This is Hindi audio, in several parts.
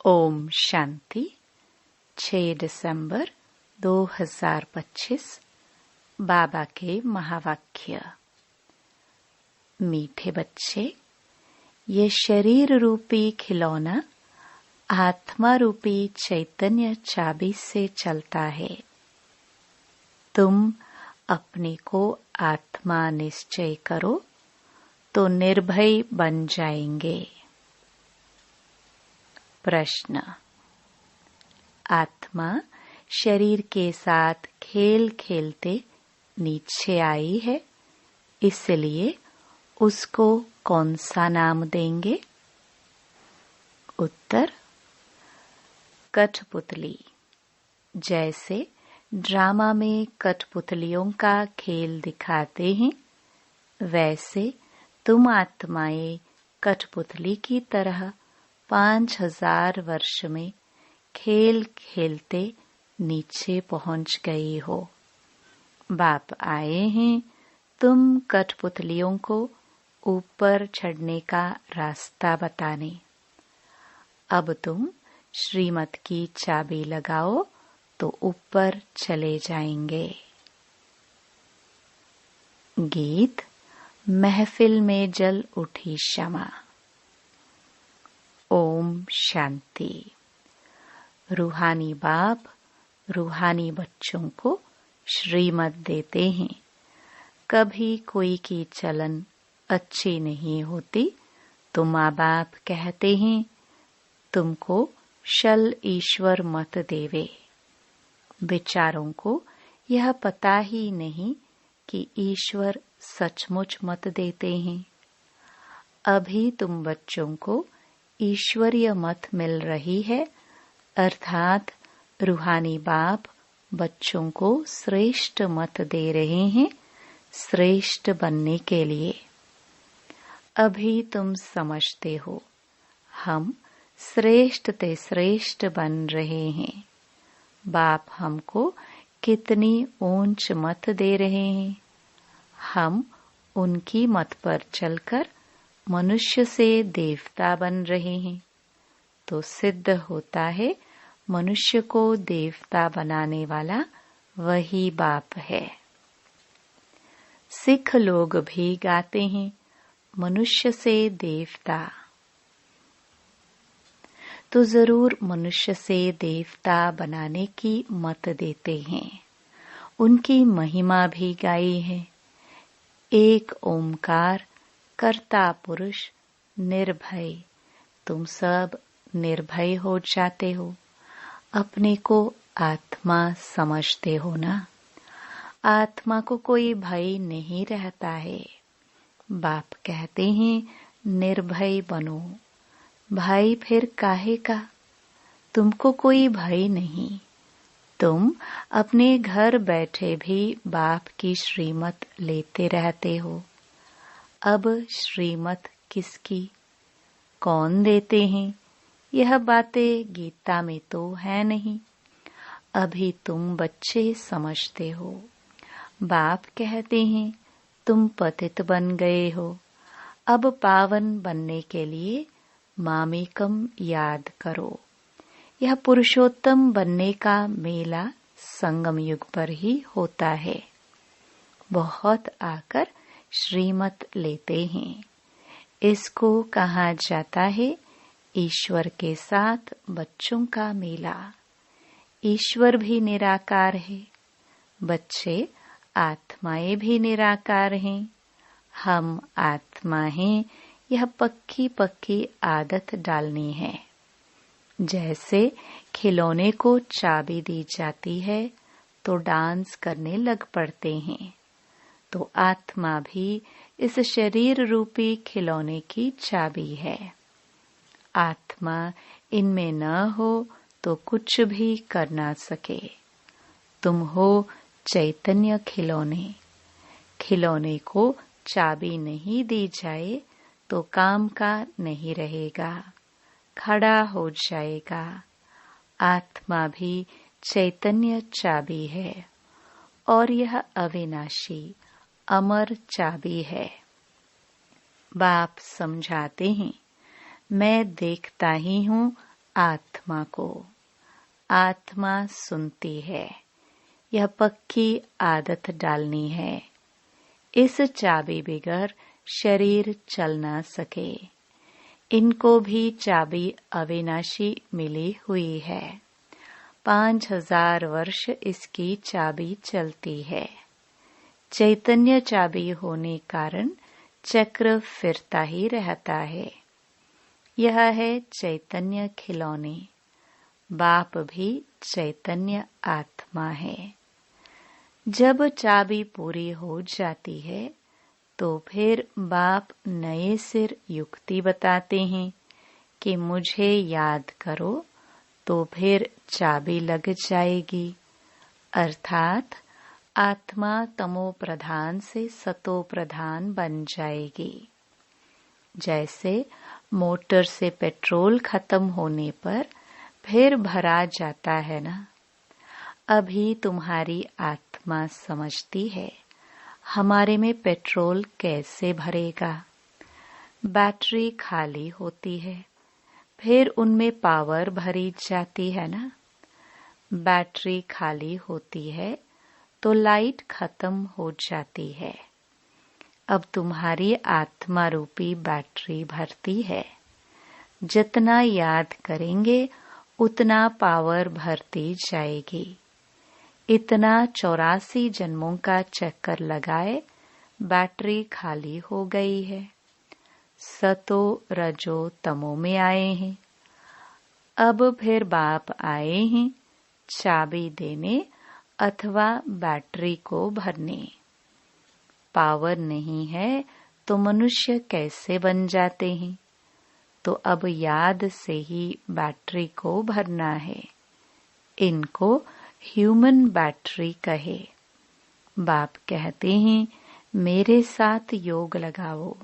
ओम शांति। 6 दिसंबर 2025 बाबा के महावाक्य। मीठे बच्चे, ये शरीर रूपी खिलौना आत्मा रूपी चैतन्य चाबी से चलता है। तुम अपने को आत्मा निश्चय करो तो निर्भय बन जाएंगे। प्रश्न। आत्मा शरीर के साथ खेल खेलते नीचे आई है, इसलिए उसको कौन सा नाम देंगे? उत्तर। कठपुतली। जैसे ड्रामा में कठपुतलियों का खेल दिखाते हैं, वैसे तुम आत्माएं कठपुतली की तरह 5000 वर्ष में खेल खेलते नीचे पहुंच गई हो। बाप आए हैं तुम कठपुतलियों को ऊपर चढ़ने का रास्ता बताने। अब तुम श्रीमत की चाबी लगाओ तो ऊपर चले जाएंगे। गीत। महफिल में जल उठी शमा। ओम शांति। रूहानी बाप रूहानी बच्चों को श्रीमत देते हैं। कभी कोई की चलन अच्छी नहीं होती तो माँ बाप कहते हैं तुमको शल ईश्वर मत देवे। बेचारों को यह पता ही नहीं कि ईश्वर सचमुच मत देते हैं। अभी तुम बच्चों को ईश्वरीय मत मिल रही है, अर्थात रूहानी बाप बच्चों को श्रेष्ठ मत दे रहे हैं श्रेष्ठ बनने के लिए। अभी तुम समझते हो हम श्रेष्ठ ते श्रेष्ठ बन रहे हैं। बाप हमको कितनी ऊंच मत दे रहे हैं। हम उनकी मत पर चलकर मनुष्य से देवता बन रहे हैं, तो सिद्ध होता है मनुष्य को देवता बनाने वाला वही बाप है। सिख लोग भी गाते हैं मनुष्य से देवता, तो जरूर मनुष्य से देवता बनाने की मत देते हैं। उनकी महिमा भी गाई है। एक ओमकार कर्ता पुरुष निर्भय। तुम सब निर्भय हो जाते हो, अपने को आत्मा समझते हो ना। आत्मा को कोई भय नहीं रहता है। बाप कहते हैं निर्भय बनो। भय फिर काहे का? तुमको कोई भय नहीं। तुम अपने घर बैठे भी बाप की श्रीमत लेते रहते हो। अब श्रीमत किसकी, कौन देते हैं, यह बातें गीता में तो है नहीं। अभी तुम बच्चे समझते हो। बाप कहते हैं तुम पतित बन गए हो। अब पावन बनने के लिए मामेकम याद करो। यह पुरुषोत्तम बनने का मेला संगम युग पर ही होता है। बहुत आकर श्रीमत लेते हैं। इसको कहा जाता है ईश्वर के साथ बच्चों का मेला। ईश्वर भी निराकार है, बच्चे आत्माएं भी निराकार हैं। हम आत्मा हैं, यह पक्की पक्की आदत डालनी है। जैसे खिलौने को चाबी दी जाती है तो डांस करने लग पड़ते हैं, तो आत्मा भी इस शरीर रूपी खिलौने की चाबी है। आत्मा इनमें न हो तो कुछ भी कर ना सके। तुम हो चैतन्य खिलौने। खिलौने को चाबी नहीं दी जाए तो काम का नहीं रहेगा, खड़ा हो जाएगा। आत्मा भी चैतन्य चाबी है और यह अविनाशी अमर चाबी है। बाप समझाते हैं मैं देखता ही हूँ, आत्मा को। आत्मा सुनती है, यह पक्की आदत डालनी है। इस चाबी बगैर शरीर चल ना सके। इनको भी चाबी अविनाशी मिली हुई है। 5000 वर्ष इसकी चाबी चलती है। चैतन्य चाबी होने कारण चक्र फिरता ही रहता है। यह है चैतन्य खिलौने। बाप भी चैतन्य आत्मा है। जब चाबी पूरी हो जाती है तो फिर बाप नए सिर युक्ति बताते हैं कि मुझे याद करो, तो फिर चाबी लग जाएगी। अर्थात आत्मा तमो प्रधान से सतो प्रधान बन जाएगी। जैसे मोटर से पेट्रोल खत्म होने पर फिर भरा जाता है ना। अभी तुम्हारी आत्मा समझती है हमारे में पेट्रोल कैसे भरेगा। बैटरी खाली होती है, फिर उनमें पावर भरी जाती है ना। बैटरी खाली होती है तो लाइट खत्म हो जाती है। अब तुम्हारी आत्मा रूपी बैटरी भरती है। जितना याद करेंगे उतना पावर भरती जाएगी। इतना 84 जन्मों का चक्कर लगाए बैटरी खाली हो गई है। सतो रजो तमो में आए हैं। अब फिर बाप आए हैं चाबी देने अथवा बैटरी को भरने। पावर नहीं है तो मनुष्य कैसे बन जाते हैं? तो अब याद से ही बैटरी को भरना है। इनको ह्यूमन बैटरी कहे। बाप कहते हैं मेरे साथ योग लगाओ।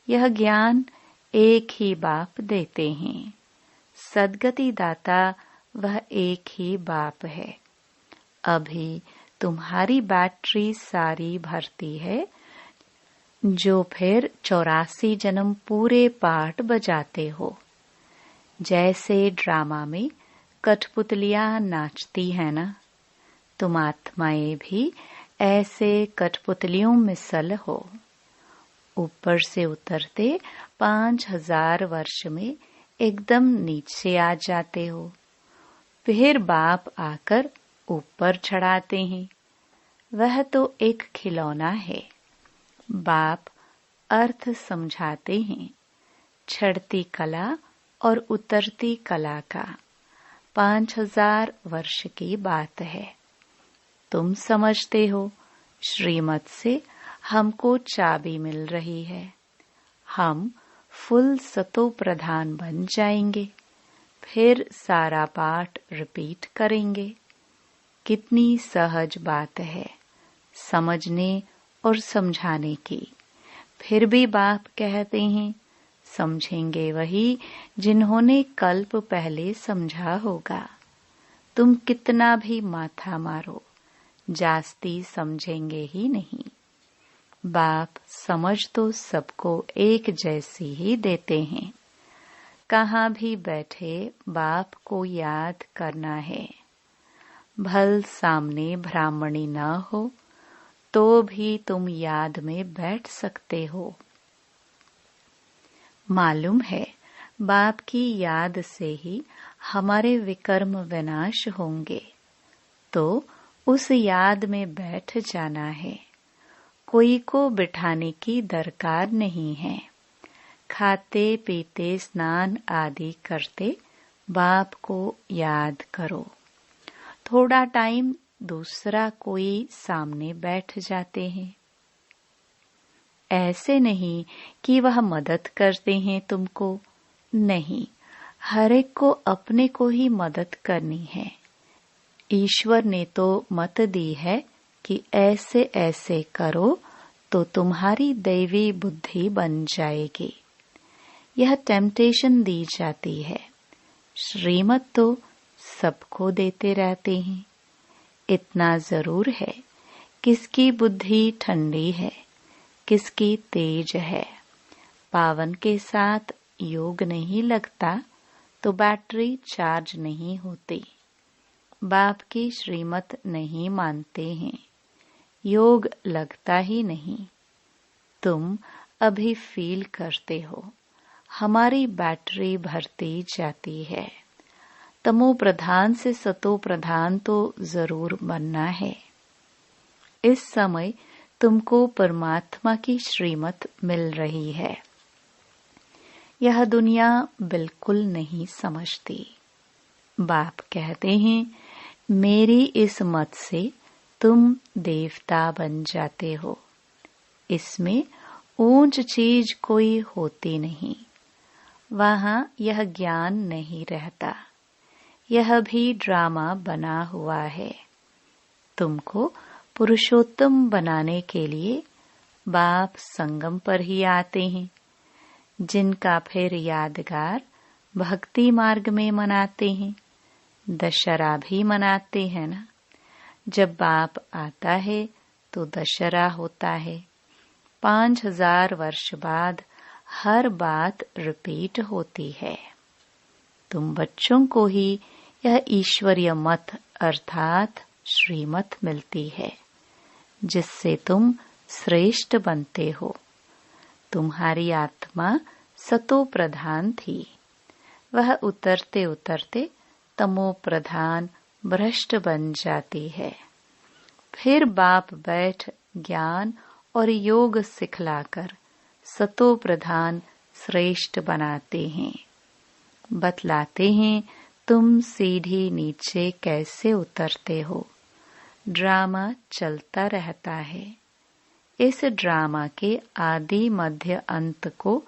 यह ज्ञान एक ही बाप देते हैं। सद्गति दाता वह एक ही बाप है। अभी तुम्हारी बैटरी सारी भरती है, जो फिर 84 जन्म पूरे पाठ बजाते हो। जैसे ड्रामा में कठपुतलियां नाचती है ना, तुम आत्माएं भी ऐसे कठपुतलियों मिसल हो। ऊपर से उतरते 5000 वर्ष में एकदम नीचे आ जाते हो। फिर बाप आकर ऊपर चढ़ाते हैं। वह तो एक खिलौना है। बाप अर्थ समझाते हैं। चढ़ती कला और उतरती कला का 5000 वर्ष की बात है। तुम समझते हो श्रीमत से हमको चाबी मिल रही है। हम फुल सतो प्रधान बन जाएंगे। फिर सारा पाठ रिपीट करेंगे। कितनी सहज बात है समझने और समझाने की। फिर भी बाप कहते हैं समझेंगे वही जिन्होंने कल्प पहले समझा होगा। तुम कितना भी माथा मारो, जास्ती समझेंगे ही नहीं। बाप समझ तो सबको एक जैसी ही देते हैं। कहाँ भी बैठे बाप को याद करना है। भल सामने ब्राह्मणी न हो तो भी तुम याद में बैठ सकते हो। मालूम है बाप की याद से ही हमारे विकर्म विनाश होंगे, तो उस याद में बैठ जाना है। कोई को बिठाने की दरकार नहीं है। खाते पीते स्नान आदि करते बाप को याद करो। थोड़ा टाइम दूसरा कोई सामने बैठ जाते हैं। ऐसे नहीं कि वह मदद करते हैं तुमको। नहीं, हर एक को अपने को ही मदद करनी है। ईश्वर ने तो मत दी है कि ऐसे ऐसे करो तो तुम्हारी दैवी बुद्धि बन जाएगी। यह टेम्पटेशन दी जाती है। श्रीमत तो सबको देते रहते हैं। इतना जरूर है किसकी बुद्धि ठंडी है, किसकी तेज है। पावन के साथ योग नहीं लगता तो बैटरी चार्ज नहीं होती। बाप की श्रीमत नहीं मानते हैं, योग लगता ही नहीं। तुम अभी फील करते हो हमारी बैटरी भरती जाती है। तमो प्रधान से सतो प्रधान तो जरूर बनना है। इस समय तुमको परमात्मा की श्रीमत मिल रही है। यह दुनिया बिल्कुल नहीं समझती। बाप कहते हैं, मेरी इस मत से तुम देवता बन जाते हो। इसमें ऊंच चीज कोई होती नहीं। वहां यह ज्ञान नहीं रहता। यह भी ड्रामा बना हुआ है। तुमको पुरुषोत्तम बनाने के लिए बाप संगम पर ही आते हैं, जिनका फिर यादगार भक्ति मार्ग में मनाते हैं। दशहरा भी मनाते हैं ना। जब बाप आता है तो दशहरा होता है। 5000 वर्ष बाद हर बात रिपीट होती है। तुम बच्चों को ही यह ईश्वरीय मत अर्थात श्रीमत मिलती है, जिससे तुम श्रेष्ठ बनते हो। तुम्हारी आत्मा सतो प्रधान थी। वह उतरते उतरते तमो प्रधान भ्रष्ट बन जाती है। फिर बाप बैठ ज्ञान और योग सिखलाकर सतो प्रधान श्रेष्ठ बनाते हैं। बतलाते हैं तुम सीढ़ी नीचे कैसे उतरते हो। ड्रामा चलता रहता है। इस ड्रामा के आदि मध्य अंत को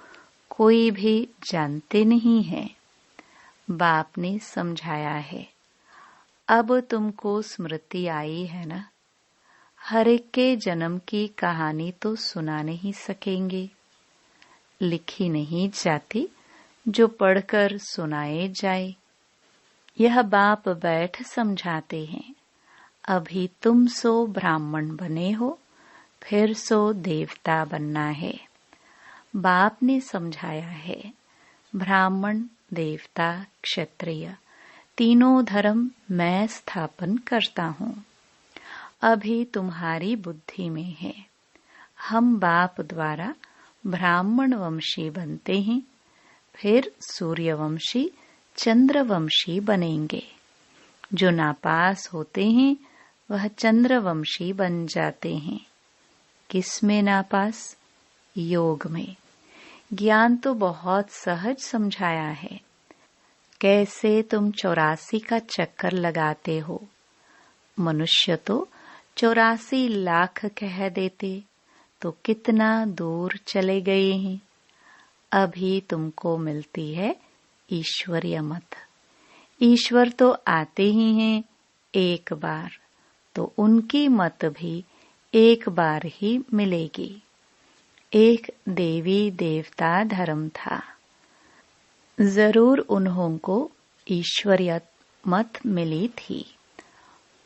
कोई भी जानते नहीं है। बाप ने समझाया है। अब तुमको स्मृति आई है ना। हर एक के जन्म की कहानी तो सुना नहीं सकेंगे। लिखी नहीं जाती, जो पढ़कर सुनाए जाए। यह बाप बैठ समझाते हैं। अभी तुम सो ब्राह्मण बने हो, फिर सो देवता बनना है। बाप ने समझाया है, ब्राह्मण, देवता, क्षत्रिय तीनों धर्म मैं स्थापन करता हूँ। अभी तुम्हारी बुद्धि में है। हम बाप द्वारा ब्राह्मण वंशी बनते हैं, फिर सूर्यवंशी, चंद्रवंशी बनेंगे। जो नापास होते हैं वह चंद्रवंशी बन जाते हैं। किस में नापास? योग में। ज्ञान तो बहुत सहज समझाया है। कैसे तुम 84 का चक्कर लगाते हो। मनुष्य तो 84 लाख कह देते तो कितना दूर चले गए हैं। अभी तुमको मिलती है ईश्वरीय मत। ईश्वर तो आते ही हैं एक बार, तो उनकी मत भी एक बार ही मिलेगी। एक देवी देवता धर्म था। जरूर उन्हों को ईश्वरीय मत मिली थी।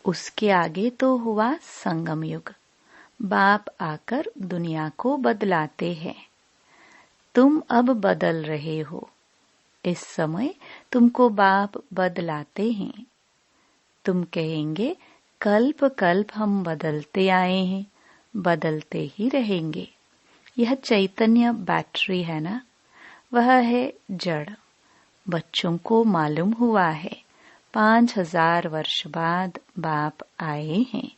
उसके आगे तो हुआ संगम युग। बाप आकर दुनिया को बदलाते हैं। तुम अब बदल रहे हो। इस समय तुमको बाप बदलाते हैं। तुम कहेंगे कल्प कल्प हम बदलते आए हैं, बदलते ही रहेंगे। यह चैतन्य बैटरी है ना, वह है जड़। बच्चों को मालूम हुआ है 5000 वर्ष बाद बाप आए हैं।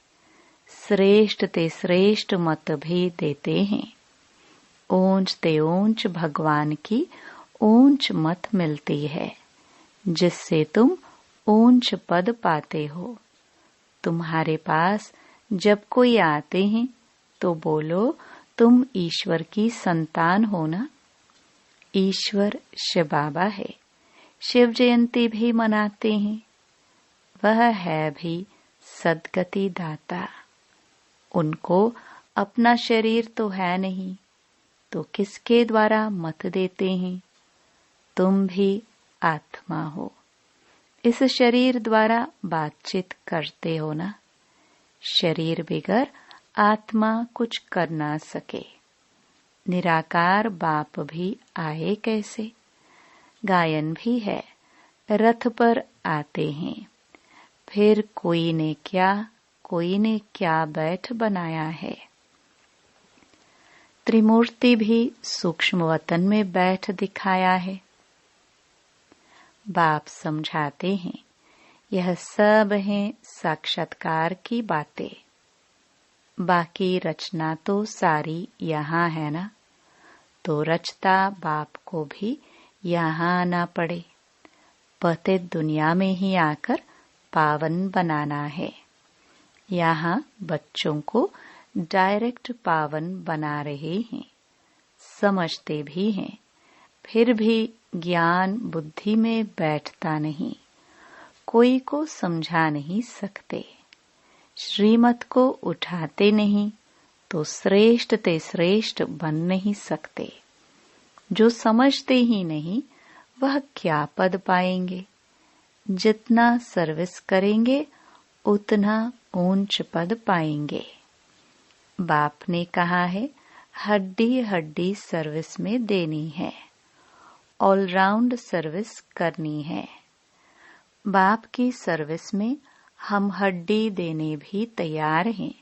श्रेष्ठ ते श्रेष्ठ मत भी देते हैं। ऊंच ते ऊंच भगवान की ऊंच मत मिलती है, जिससे तुम ऊंच पद पाते हो। तुम्हारे पास जब कोई आते हैं तो बोलो तुम ईश्वर की संतान हो ना। ईश्वर शिव बाबा है। शिव जयंती भी मनाते हैं। वह है भी सद्गति दाता। उनको अपना शरीर तो है नहीं, तो किसके द्वारा मत देते हैं। तुम भी आत्मा हो। इस शरीर द्वारा बातचीत करते हो ना। शरीर बिगर आत्मा कुछ कर ना सके। निराकार बाप भी आए कैसे। गायन भी है, रथ पर आते हैं, फिर कोई ने क्या बैठ बनाया है। त्रिमूर्ति भी सूक्ष्म वतन में बैठ दिखाया है। बाप समझाते हैं, यह सब है साक्षात्कार की बातें। बाकी रचना तो सारी यहाँ है ना, तो रचता बाप को भी यहाँ आना पड़े। पतित दुनिया में ही आकर पावन बनाना है। यहाँ बच्चों को डायरेक्ट पावन बना रहे हैं, समझते भी हैं, फिर भी ज्ञान बुद्धि में बैठता नहीं, कोई को समझा नहीं सकते। श्रीमत को उठाते नहीं तो श्रेष्ठ ते श्रेष्ठ बन नहीं सकते। जो समझते ही नहीं वह क्या पद पाएंगे। जितना सर्विस करेंगे उतना ऊंच पद पाएंगे। बाप ने कहा है, हड्डी हड्डी सर्विस में देनी है, ऑलराउंड सर्विस करनी है। बाप की सर्विस में हम हड्डी देने भी तैयार हैं।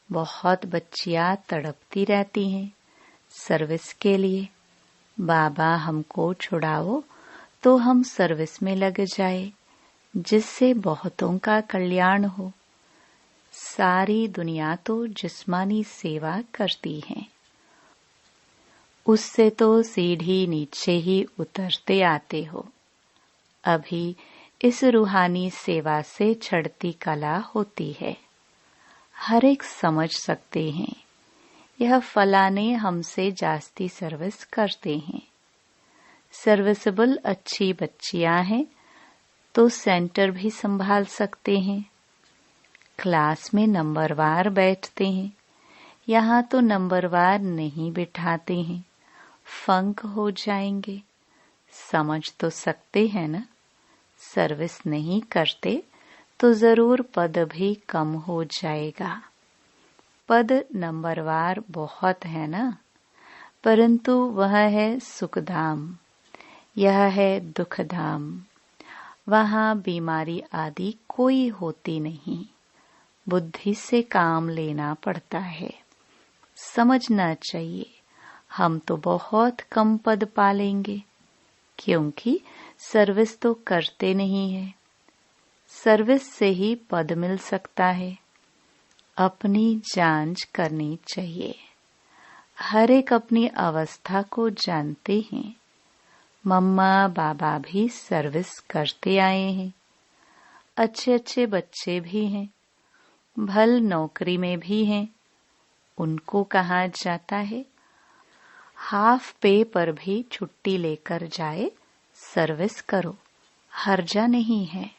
बहुत बच्चियां तड़पती रहती हैं सर्विस के लिए, बाबा हमको छुड़ाओ तो हम सर्विस में लग जाए, जिससे बहुतों का कल्याण हो। सारी दुनिया तो जिस्मानी सेवा करती है, उससे तो सीढ़ी नीचे ही उतरते आते हो। अभी इस रूहानी सेवा से चढ़ती कला होती है। हर एक समझ सकते हैं, यह फलाने हमसे जास्ती सर्विस करते हैं। सर्विसेबल अच्छी बच्चियां हैं तो सेंटर भी संभाल सकते हैं। क्लास में नंबरवार बैठते हैं, यहाँ तो नंबरवार नहीं बिठाते हैं, फंक हो जाएंगे। समझ तो सकते हैं ना, सर्विस नहीं करते तो जरूर पद भी कम हो जाएगा। पद नंबरवार बहुत है ना, परंतु वह है सुखधाम, यह है दुखधाम। वहाँ बीमारी आदि कोई होती नहीं, बुद्धि से काम लेना पड़ता है। समझना चाहिए, हम तो बहुत कम पद पालेंगे, क्योंकि सर्विस तो करते नहीं है। सर्विस से ही पद मिल सकता है। अपनी जांच करनी चाहिए। हर एक अपनी अवस्था को जानते हैं। मम्मा बाबा भी सर्विस करते आए हैं, अच्छे अच्छे बच्चे भी हैं, भल नौकरी में भी हैं। उनको कहा जाता है हाफ पे पर भी छुट्टी लेकर जाए, सर्विस करो, हर्जा नहीं है।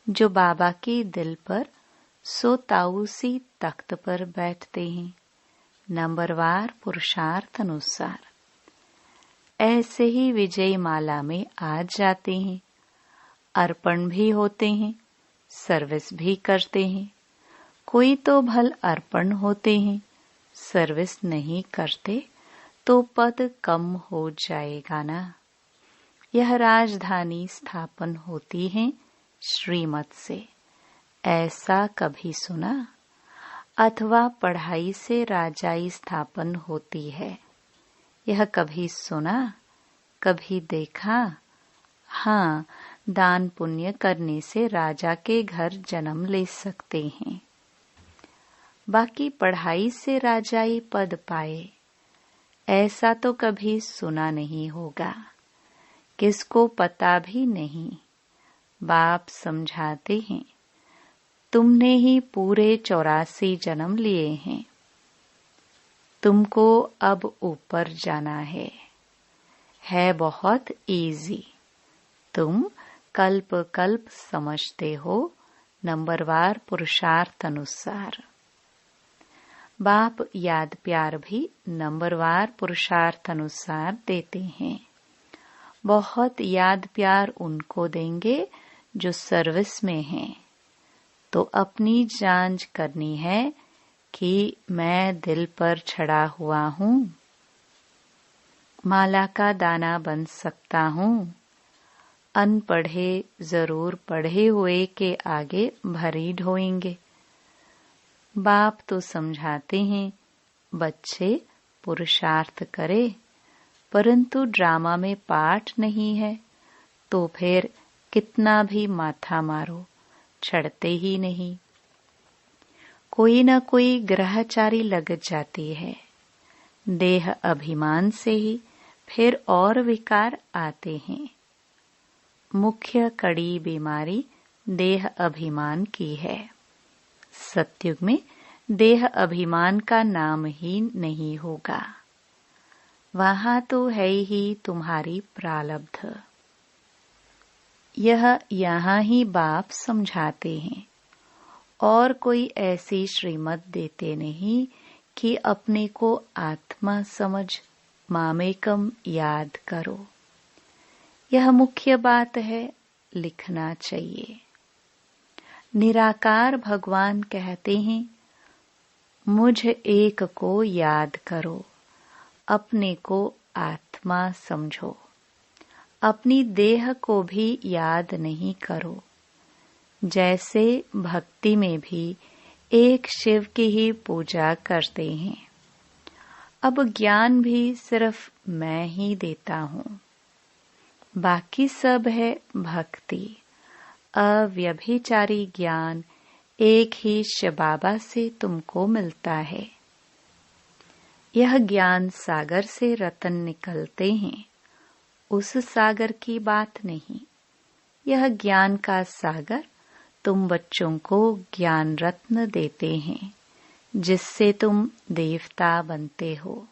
जो बाबा के दिल पर सो ताऊसी तख्त पर बैठते हैं, नंबरवार पुरुषार्थ अनुसार, ऐसे ही विजय माला में आ जाते हैं। अर्पण भी होते हैं, सर्विस भी करते हैं। कोई तो भल अर्पण होते हैं, सर्विस नहीं करते तो पद कम हो जाएगा ना। यह राजधानी स्थापन होती है श्रीमत से, ऐसा कभी सुना? अथवा पढ़ाई से राजाई स्थापन होती है, यह कभी सुना, कभी देखा? हाँ, दान पुण्य करने से राजा के घर जन्म ले सकते हैं, बाकी पढ़ाई से राजाई पद पाए, ऐसा तो कभी सुना नहीं होगा। किसको पता भी नहीं। बाप समझाते हैं, तुमने ही पूरे 84 जन्म लिए हैं, तुमको अब ऊपर जाना है बहुत इजी। तुम कल्प कल्प समझते हो, नंबरवार पुरुषार्थ अनुसार। बाप याद प्यार भी नंबरवार पुरुषार्थ अनुसार देते हैं। बहुत याद प्यार उनको देंगे जो सर्विस में हैं। तो अपनी जांच करनी है कि मैं दिल पर चढ़ा हुआ हूँ, माला का दाना बन सकता हूँ। अनपढ़े जरूर पढ़े हुए के आगे भरी ढोएंगे। बाप तो समझाते हैं बच्चे पुरुषार्थ करे, परंतु ड्रामा में पाठ नहीं है तो फिर कितना भी माथा मारो चढ़ते ही नहीं। कोई न कोई ग्रहचारी लग जाती है। देह अभिमान से ही फिर और विकार आते हैं। मुख्य कड़ी बीमारी देह अभिमान की है। सतयुग में देह अभिमान का नाम ही नहीं होगा। वहां तो है ही तुम्हारी प्रारब्ध। यह यहाँ ही बाप समझाते हैं और कोई ऐसी श्रीमत देते नहीं कि अपने को आत्मा समझ मामेकम याद करो। यह मुख्य बात है, लिखना चाहिए। निराकार भगवान कहते हैं मुझ एक को याद करो, अपने को आत्मा समझो, अपनी देह को भी याद नहीं करो। जैसे भक्ति में भी एक शिव की ही पूजा करते हैं। अब ज्ञान भी सिर्फ मैं ही देता हूँ, बाकी सब है भक्ति। अव्यभिचारी ज्ञान एक ही शिव बाबा से तुमको मिलता है। यह ज्ञान सागर से रतन निकलते हैं, उस सागर की बात नहीं। यह ज्ञान का सागर तुम बच्चों को ज्ञान रत्न देते हैं, जिससे तुम देवता बनते हो।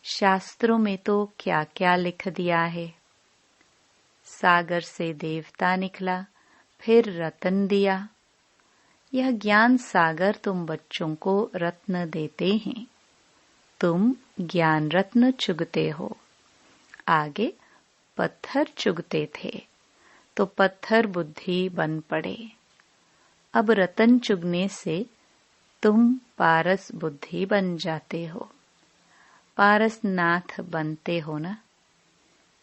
शास्त्रों में तो क्या क्या लिख दिया है। सागर से देवता निकला, फिर रत्न दिया। यह ज्ञान सागर तुम बच्चों को रत्न देते हैं। तुम ज्ञान रत्न चुगते हो। आगे पत्थर चुगते थे तो पत्थर बुद्धि बन पड़े। अब रतन चुगने से तुम पारस बुद्धि बन जाते हो। पारसनाथ बनते हो ना।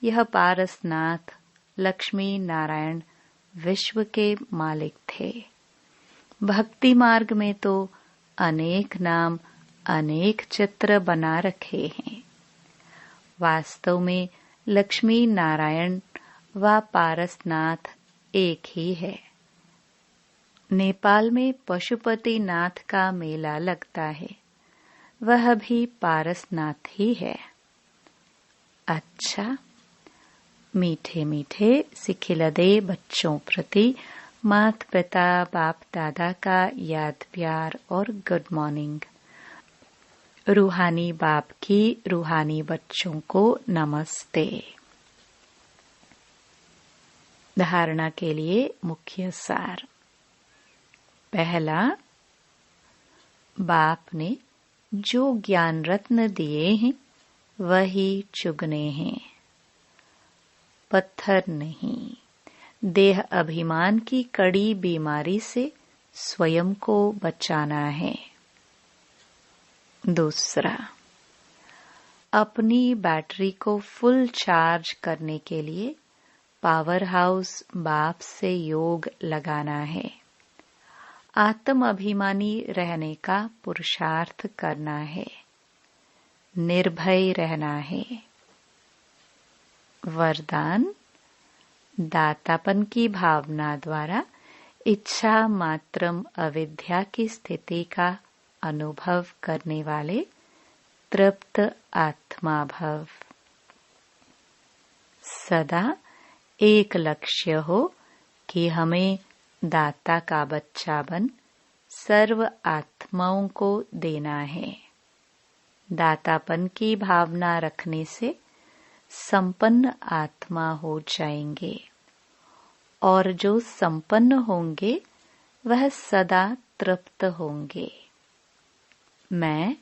यह पारसनाथ लक्ष्मी नारायण विश्व के मालिक थे। भक्ति मार्ग में तो अनेक नाम अनेक चित्र बना रखे हैं। वास्तव में लक्ष्मी नारायण व पारसनाथ एक ही है। नेपाल में पशुपति नाथ का मेला लगता है, वह भी पारसनाथ ही है। अच्छा, मीठे मीठे सिखिलदे बच्चों प्रति माता पिता बाप दादा का याद प्यार और गुड मॉर्निंग। रूहानी बाप की रूहानी बच्चों को नमस्ते। धारणा के लिए मुख्य सार। पहला, बाप ने जो ज्ञान रत्न दिए हैं वही चुगने हैं, पत्थर नहीं। देह अभिमान की कड़ी बीमारी से स्वयं को बचाना है। दूसरा, अपनी बैटरी को फुल चार्ज करने के लिए पावर हाउस बाप से योग लगाना है। आत्म अभिमानी रहने का पुरुषार्थ करना है। निर्भय रहना है। वरदान, दातापन की भावना द्वारा इच्छा मात्रम अविद्या की स्थिति का अनुभव करने वाले तृप्त आत्मा भव। सदा एक लक्ष्य हो कि हमें दाता का बच्चा बन सर्व आत्माओं को देना है। दातापन की भावना रखने से संपन्न आत्मा हो जाएंगे और जो संपन्न होंगे वह सदा तृप्त होंगे। मैं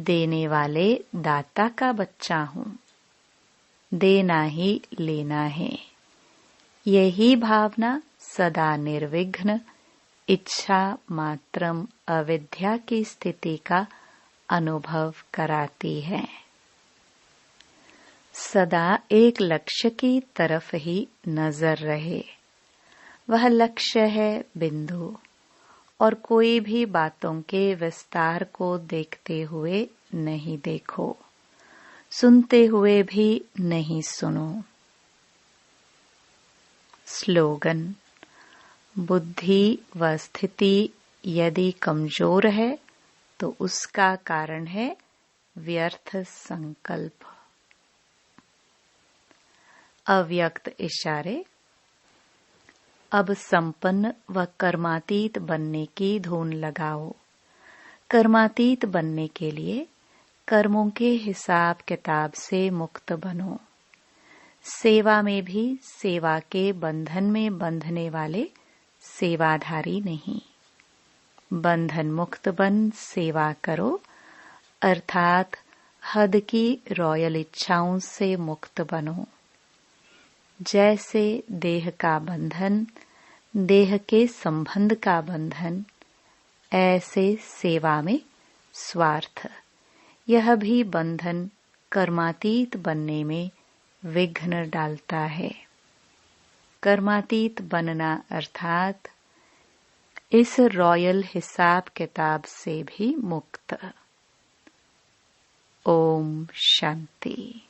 देने वाले दाता का बच्चा हूँ, देना ही लेना है। यही भावना सदा निर्विघ्न इच्छा मात्रम अविद्या की स्थिति का अनुभव कराती है। सदा एक लक्ष्य की तरफ ही नजर रहे। वह लक्ष्य है बिंदु, और कोई भी बातों के विस्तार को देखते हुए नहीं देखो, सुनते हुए भी नहीं सुनो। स्लोगन: बुद्धि व स्थिति यदि कमजोर है तो उसका कारण है व्यर्थ संकल्प। अव्यक्त इशारे। अब संपन्न व कर्मातीत बनने की धुन लगाओ। कर्मातीत बनने के लिए कर्मों के हिसाब किताब से मुक्त बनो। सेवा में भी सेवा के बंधन में बंधने वाले सेवाधारी नहीं। बंधन मुक्त बन सेवा करो, अर्थात हद की रॉयल इच्छाओं से मुक्त बनो। जैसे देह का बंधन, देह के संबंध का बंधन, ऐसे सेवा में स्वार्थ, यह भी बंधन कर्मातीत बनने में विघ्न डालता है। कर्मातीत बनना अर्थात इस रॉयल हिसाब किताब से भी मुक्त। ओम शांति।